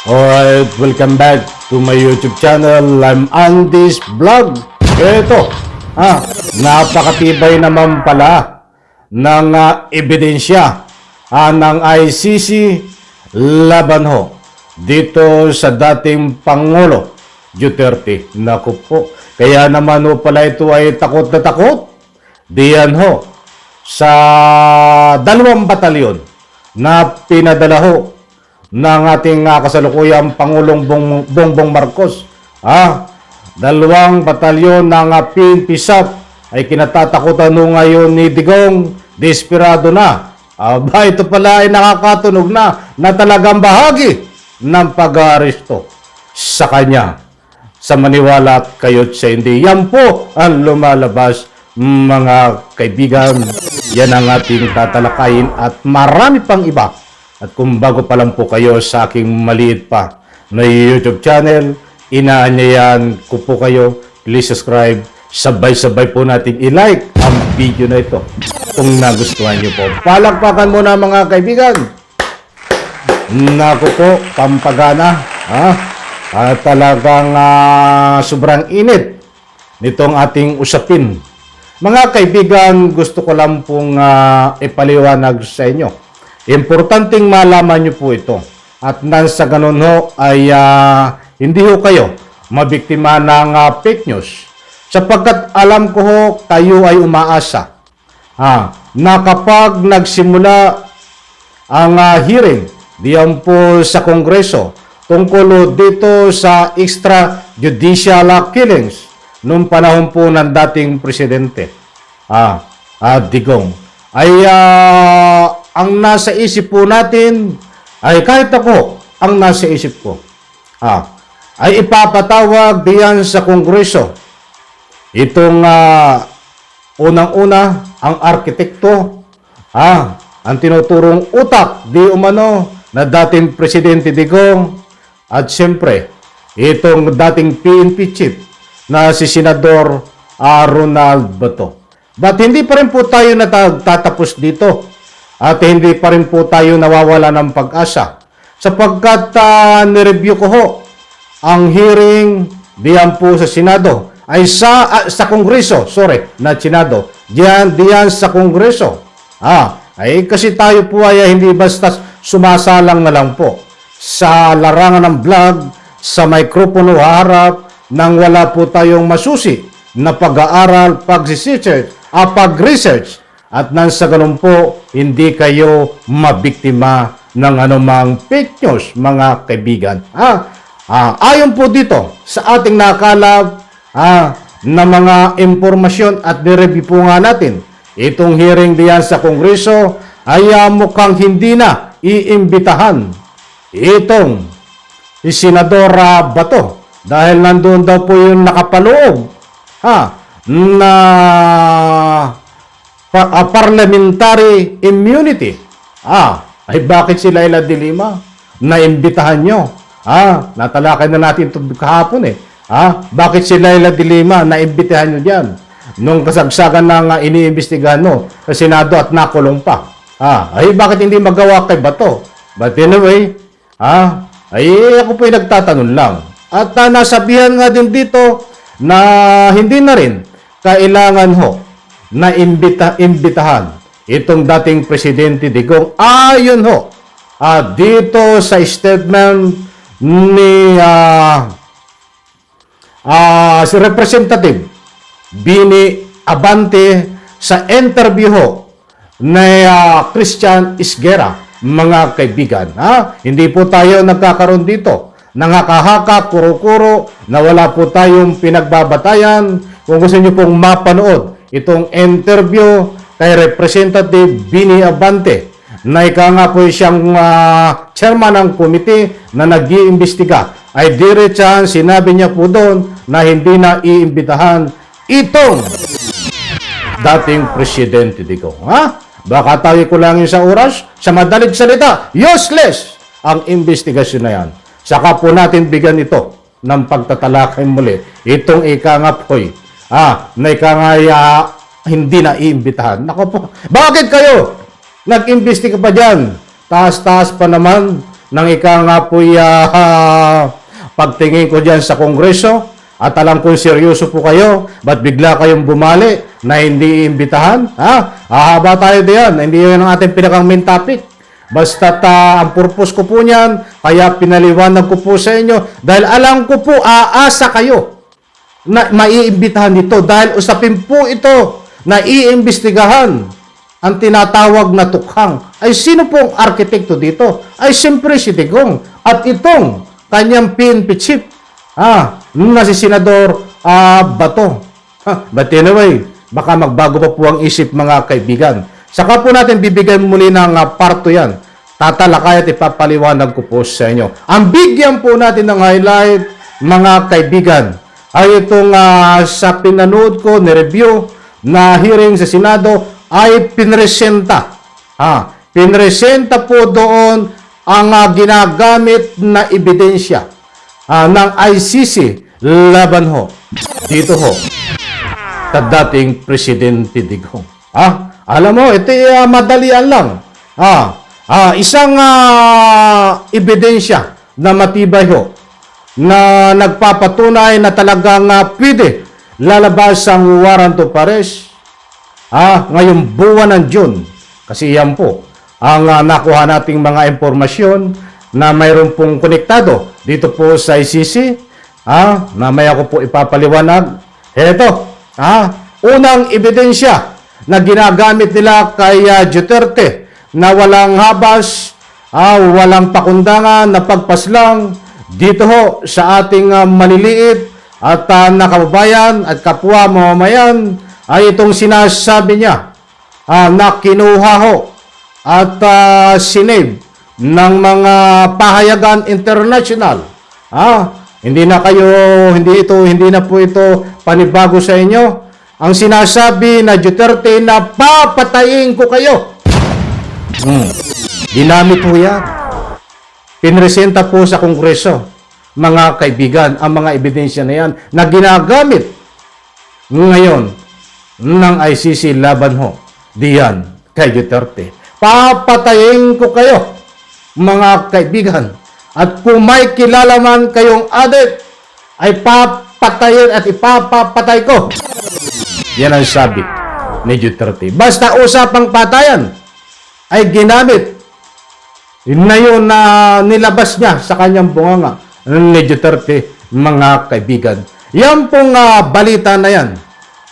Alright, welcome back to my YouTube channel. I'm Andy's Vlog. Ito, napakatibay naman pala ng ebidensya ng ICC laban ho dito sa dating Pangulo Duterte. Naku po, kaya naman ho pala ito ay takot na takot. Diyan ho sa 2 batalyon na pinadala ho ng ating kasalukuyang Pangulong Bongbong Marcos. 2 batalyon ng PNP SAF ay kinatatakutan no ngayon ni Digong. Desperado na. Ito pala ay nakakatunog na talagang bahagi ng pag-aaresto sa kanya. Sa maniwala kayo't sa hindi. Yan po ang lumalabas, mga kaibigan. Yan ang ating tatalakayin at marami pang iba. At kung bago pa lang po kayo sa aking maliit pa na YouTube channel, inaanyayan ko po kayo, please subscribe. Sabay-sabay po natin i-like ang video na ito kung nagustuhan nyo po. Palakpakan muna mga kaibigan. Naku po, pampagana. Talagang sobrang init nitong ating usapin. Mga kaibigan, gusto ko lang pong ipaliwanag sa inyo. Importanteng malaman nyo po ito. At nang sa ganun ho ay hindi ho kayo mabiktima ng fake news. Sapagkat alam ko ho kayo ay umaasa na kapag nagsimula ang hearing diyan po sa Kongreso tungkol dito sa extrajudicial killings noong panahon po ng dating presidente Digong ay ang nasa isip po natin ay kahit ako ang nasa isip ko ay ipapatawag diyan sa Kongreso itong unang-una ang arkitekto ang tinuturong utak di umano na dating Presidente Digong at siyempre itong dating PNP chief na si Senador Ronald Bato. But hindi pa rin po tayo natatapos dito. At hindi pa rin po tayo nawawala ng pag-asa. Sapagkat nireview ko ho ang hearing diyan po sa Senado. Ay sa Kongreso. Sorry, not Senado. Diyan sa Kongreso. Ay kasi tayo po ay hindi basta sumasalang na lang po sa larangan ng vlog, sa mikropono harap, nang wala po tayong masusi na pag-aaral, pag-research, at nang sa ganun po, hindi kayo mabiktima ng anumang fake news, mga kaibigan. Ayon po dito sa ating nakalap na mga informasyon at nireview po nga natin, itong hearing diyan sa Kongreso ay mukhang hindi na iimbitahan itong Senador Bato dahil nandun daw po yung nakapaloob na parliamentary immunity. Ay bakit si Leila de Lima naimbitahan nyo? Natalakay na natin ito kahapon bakit si Leila de Lima naimbitahan nyo dyan? Nung kasagsagan na iniimbestigahan mo sa Senado at nakulong pa. Ay bakit hindi magawa kay Bato? But anyway, ay ako po yung nagtatanong lang. At nasabihan nga din dito na hindi na rin kailangan ho na imbitahan itong dating Presidente Digong ayon ho dito sa statement ni si Representative Bini Abante sa interview ho ni Christian Isguera. Mga kaibigan, hindi po tayo nagkakaroon dito nangakahaka, kuro-kuro, na wala po tayong pinagbabatayan. Kung gusto nyo pong mapanood itong interview kay Representative Bini Abante, na ika nga po siyang chairman ng komite na nag-iimbestiga, ay diretsahan sinabi niya po doon na hindi na iimbitahan itong dating Presidente Digong. Baka tayo kulangin sa oras, sa madaling salita, useless ang investigasyon na yan. Saka po natin bigyan ito ng pagtatalakay muli. Itong ika nga po'y, na ika nga hindi na iimbitahan. Nako po, bakit kayo nag-imbestiga pa dyan? Taas-taas pa naman nang ika nga po'y pagtingin ko dyan sa Kongreso, at alam kong seryoso po kayo, ba't bigla kayong bumali na hindi imbitahan? Hahaba tayo diyan, hindi yun ang ating pinakang main topic. Basta ang purpose ko po niyan, kaya pinaliwanag ko po sa inyo, dahil alam ko po, aasa kayo na maiimbitahan dito, dahil usapin po ito na iimbestigahan ang tinatawag na tukhang. Ay sino pong arkitekto dito? Ay siyempre si Digong at itong kanyang PNP chief, na si Senador Bato. But anyway, baka magbago pa po ang isip mga kaibigan. Saka po natin bibigyan muli ng parto yan. Tatalakay at ipapaliwanag ko po sa inyo. Ang bigyan po natin ng highlight, mga kaibigan, ay itong sa pinanood ko, ni-review na hearing sa Senado, ay pinresenta. Pinresenta po doon ang ginagamit na ebidensya ng ICC laban ho dito ho sa dating Presidente Digong. Alam mo, ito madalian lang. Isang ebidensya na matibay ho na nagpapatunay na talagang pwede lalabas ang warrant of arrest ngayong buwan ng June. Kasi yan po ang nakuha nating mga impormasyon na mayroon pong konektado dito po sa ICC. Mamaya ko po ipapaliwanag. Ito, unang ebidensya na ginagamit nila kay Duterte na walang habas, walang pakundangan na pagpaslang dito ho sa ating maliliit at nakababayan at kapwa mamamayan, ay itong sinasabi niya na kinuha ho at sinave ng mga pahayagan international. Hindi na po ito panibago sa inyo. Ang sinasabi na Duterte na papatayin ko kayo. Ginamit po yan. Pinresenta po sa Kongreso, mga kaibigan, ang mga ebidensya na yan na ginagamit ngayon ng ICC laban ho diyan kay Duterte. Papatayin ko kayo, mga kaibigan. At kung may kilala man kayong adik, ay papatayin at ipapapatay ko. Yan ang sabi ni Duterte. Basta usapang patayan ay ginamit na yun na nilabas niya sa kanyang bunganga ni Duterte, mga kaibigan. Yan pong balita na yan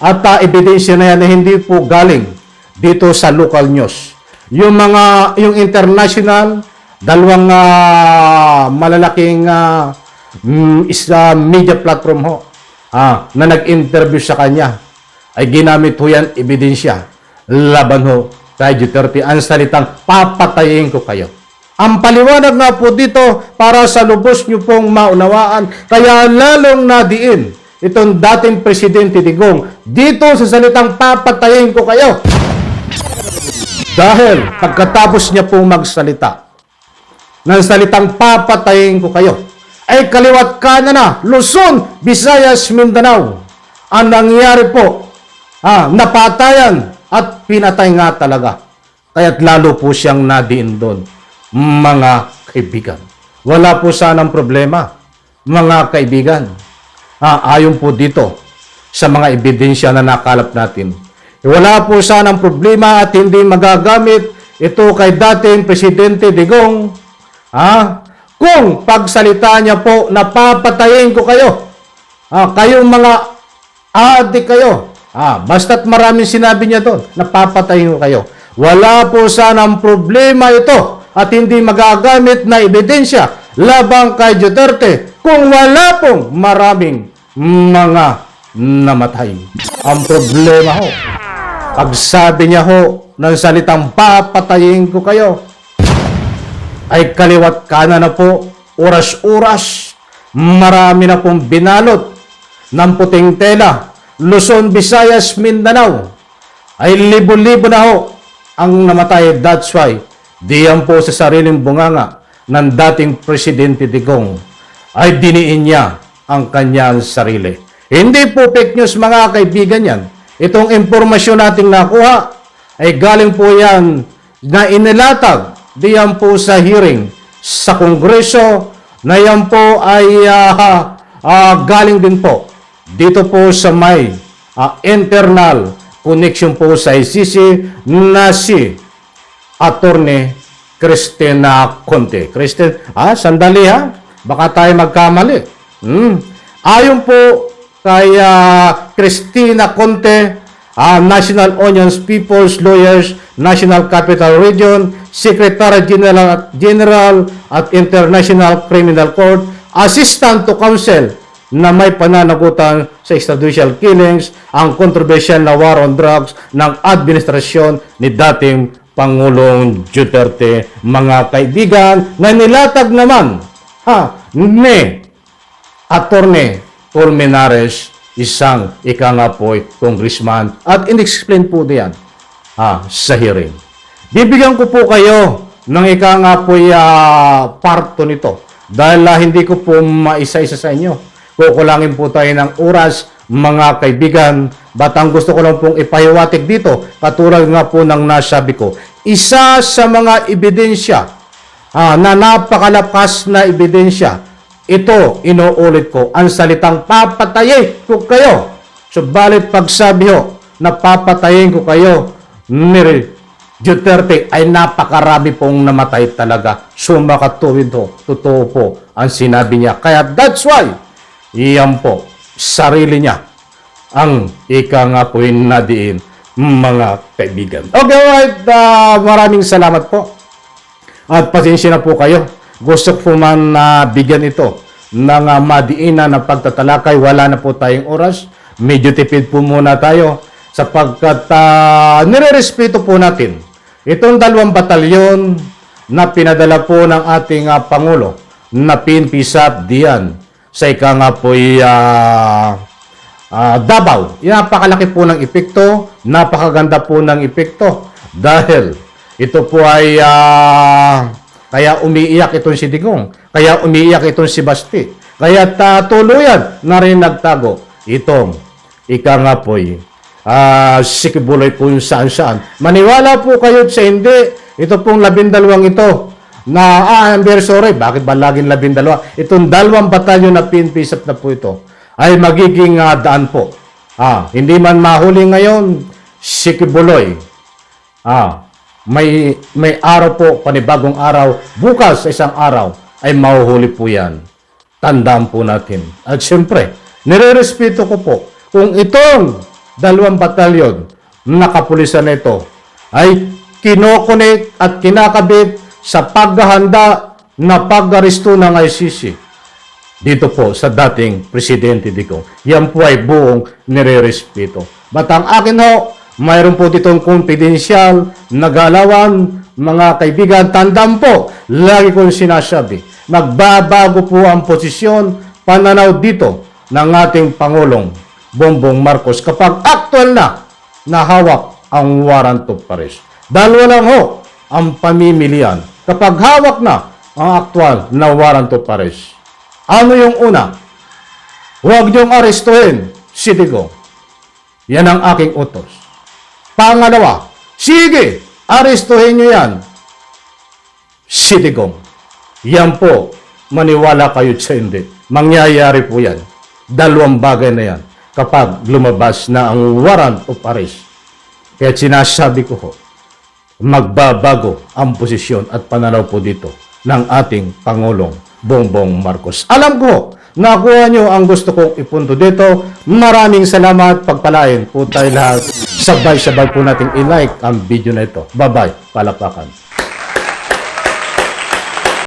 at ebidensya na yan na hindi po galing dito sa local news. Yung international, dalawang malalaking media platform ho na nag-interview sa kanya, ay ginamit ho yan ebidensya laban ho kay Duterte ang salitang papatayin ko kayo. Ang paliwanag nga po dito para sa lubos nyo pong maunawaan, kaya lalong nadiin itong dating Presidente Digong dito sa salitang papatayin ko kayo. Dahil pagkatapos niya pong magsalita ng salitang papatayin ko kayo, ay kaliwat kanan na Luzon, Visayas, Mindanao ang nangyari po, napatayan at pinatay nga talaga. Kaya't lalo po siyang nadiin doon, mga kaibigan. Wala po sanang problema, mga kaibigan. Ayon po dito sa mga ebidensya na nakalap natin, wala po sanang problema at hindi magagamit ito kay dating Presidente Digong kung pagsalita niya po na papatayin ko kayo, kayong mga adik kayo, basta't maraming sinabi niya doon na papatayin ko kayo. Wala po sanang problema ito at hindi magagamit na ebidensya labang kay Duterte kung wala pong maraming mga namatay. Ang problema ho, pagsabi niya ho ng salitang papatayin ko kayo, ay kaliwat kanan na po, oras-oras, marami na pong binalot ng puting tela, Luzon, Visayas, Mindanao, ay libo-libo na ho ang namatay. That's why, diyan po sa sariling bunganga ng dating Presidente Digong, ay diniin niya ang kanyang sarili. Hindi po fake news, mga kaibigan yan. Itong impormasyon nating nakuha ay galing po yan na inilatag diyan po sa hearing sa Kongreso na yan po ay galing din po dito po sa may internal connection po sa ICC na si Attorney Cristina Conte. Sandali ha. Baka tayo magkamali. Ayon po kay Cristina Conte, National Unions People's Lawyers, National Capital Region, Secretary General at International Criminal Court, Assistant to Counsel na may pananagutan sa extrajudicial killings, ang controversial na war on drugs ng administrasyon ni dating Pangulong Duterte. Mga kaibigan, na nilatag naman ni Attorney Colmenares, isang po'y congressman, at in-explain po diyan sa hearing. Bibigyan ko po kayo ng po'y parto nito dahil hindi ko po maisa-isa sa inyo. Kukulangin po tayo ng oras, mga kaibigan. Ba't ang gusto ko lang pong ipahiwatig dito, katulad nga po ng nasabi ko, isa sa mga ebidensya na napakalakas na ebidensya, ito, inuulit ko, ang salitang papatayin ko kayo. Subalit pagsabi ho na papatayin ko kayo ni Duterte ay napakarami pong namatay talaga. Sumakatuwid ho, totoo po ang sinabi niya. Kaya that's why, iyan po, sarili niya ang po'y nadiin, mga kaibigan. Okay, right. Maraming salamat po. At pasensya na po kayo. Gusto ko man bigyan ito ng madiinan na pagtatalakay. Wala na po tayong oras. Medyo tipid po muna tayo sapagkat nire-respeto po natin itong 2 batalyon na pinadala po ng ating Pangulo na PNP SAP diyan sa po'y Davao. Napakalaki po ng epekto, napakaganda po ng epekto dahil ito po ay kaya umiiyak itong si Digong, kaya umiiyak itong si Basti, kaya tuluyan na rin nagtago itong po'y si Kibuloy kung saan-saan. Maniwala po kayo sa hindi, ito pong 12 ito na, I'm very sorry, bakit ba laging 12? Itong 2 batalyon na PNP SAP na po ito ay magiging daan po. Hindi man mahuli ngayon, si Kibuloy, may araw po, panibagong araw, bukas sa isang araw, ay mahuhuli po yan. Tandaan po natin. At siyempre, nire-respeto ko po, kung itong 2 batalyon na kapulisan na ito ay kinokonek at kinakabit sa paghahanda na pag-aristo ng ICC dito po sa dating Presidente Digong. Yan po ay buong nire-respeto. But ang akin ho, mayroon po ditong confidential na galawan, mga kaibigan. Tandaan po, lagi kong sinasabi, magbabago po ang posisyon, pananaw dito ng ating Pangulong Bongbong Marcos kapag actual na hawak ang warrant of arrest. 2 lang ho ang pamimilian kapag hawak na ang actual na warrant of arrest. Ano yung una? Huwag niyong arestuhin si Digong. Yan ang aking utos. Pangalawa, sige, arestuhin niyo yan si Digong. Yan po, maniwala kayo sa hindi. Mangyayari po yan. 2 bagay na yan kapag lumabas na ang warrant of arrest. Kaya sinasabi ko ho, magbabago ang posisyon at pananaw po dito ng ating Pangulong Bongbong Marcos. Alam ko, nakuha nyo ang gusto kong ipunto dito. Maraming salamat. Pagpalain po tayo lahat. Sabay-sabay po nating i-like ang video na ito. Bye-bye. Palapakan.